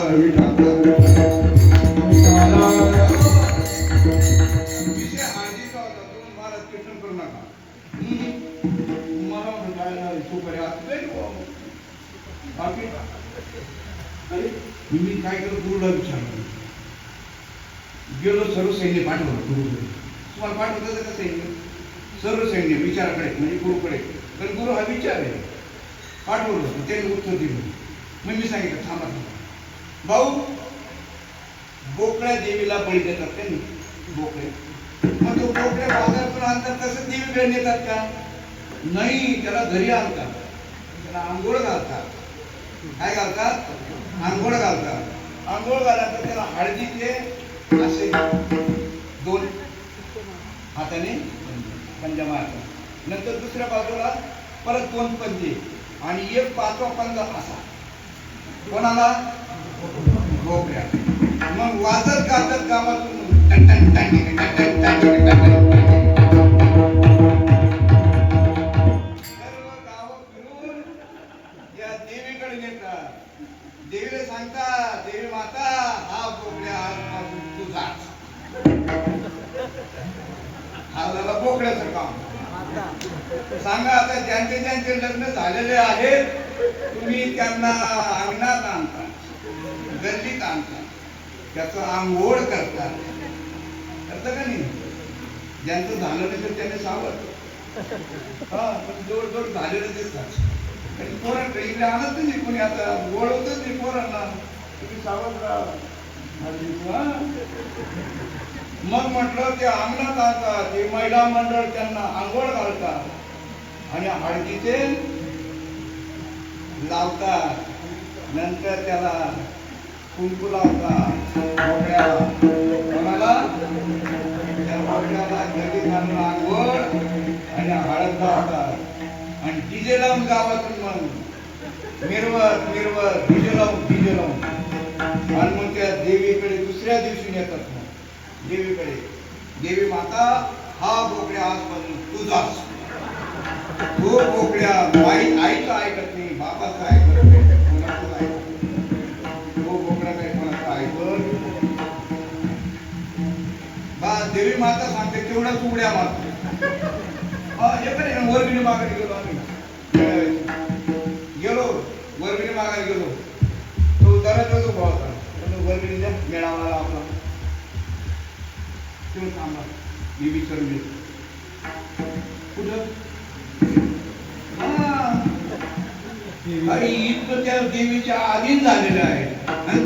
मी काय केलं गुरुला विचारलं, गेलो सर्व सैन्य पाठवलं गुरुकडे. तुम्हाला पाठवतं का सैन्य? सर्व सैन्य विचाराकडे म्हणजे गुरुकडे. पण गुरु हा विचार आहे. पाठवलं, त्यांनी उत्तर दिलं. मग मी सांगितलं थांबा थांबा भाऊ, बोकड्या देवीला बळी देतात का नाही? बोकडे. मग तो बोकड्या बाजारातून आणतात तसं देवीकडे नेतात का? नाही, त्याला घरी आणतात, त्याला आंघोळ घालतात. काय घालतात? आंघोळ घालतात. आंघोळ घालतात त्याला हळदीचे असे 2 हाताने पंजा मारतात. नंतर दुसऱ्या बाजूला परत 2 पंजे आणि एक 5वा पंजा असा. कोणाला? बोकड्या. मग वाजत गाजत गावातून देवीकडे नेतात. देवीला सांगतात, देवी माता हा बोकड्या आजपासून तुझाच. हा झाला बोकड्याचं काम. सांगा आता ज्यांचे ज्यांचे लग्न झालेले आहेत तुम्ही त्यांना अंगणात आणता, गल्लीत आणता, त्याचं आंघोळ करता. करता का नाही? ज्यांचं झालं नाही तर त्याने सावध. हा पण जवळ झालेलं दिसतात. पोरांकडे इकडे आणत नाही कोणी, आता ओळखतच नाही पोरांना. तुम्ही सावध राहा. मग म्हटलं ते अंगणात आणतात, ते महिला मंडळ त्यांना आंघोळ घालतात आणि हळदीचे लावतात. नंतर त्याला कुंकू लावतात बोकड्याला. कोणाला? त्या बोकड्याला घरी घालून आंघोळ आणि हळद लावतात. आणि डीजे लावून गावातून मग मिरवत मिरवत डीजे लावून आणि मग त्या देवीकडे दुसऱ्या दिवशी नेतात. मग देवीकडे, देवी माता हा बोकड्या आजपासून तुझाच. तो बोकड्या आईचं ऐकत नाही, बाबाचं ऐकत नाही, कोणाचं ऐकत नाही. तो बोकड्या काही कोणाचं ऐकत. देवी माता सांगते तेवढ्याच उड्या मारतो. वर्गणी मागायला गेलो आम्ही. वर्गणी मागायला गेलो. तो दराचा जो भाव होता, वर्गणी द्या मेळावा आपला. तेव्हा थांबा, मी विचारून घेतो. कुठं? अरे इतकं त्या देवीच्या अधीन झालेलं आहे.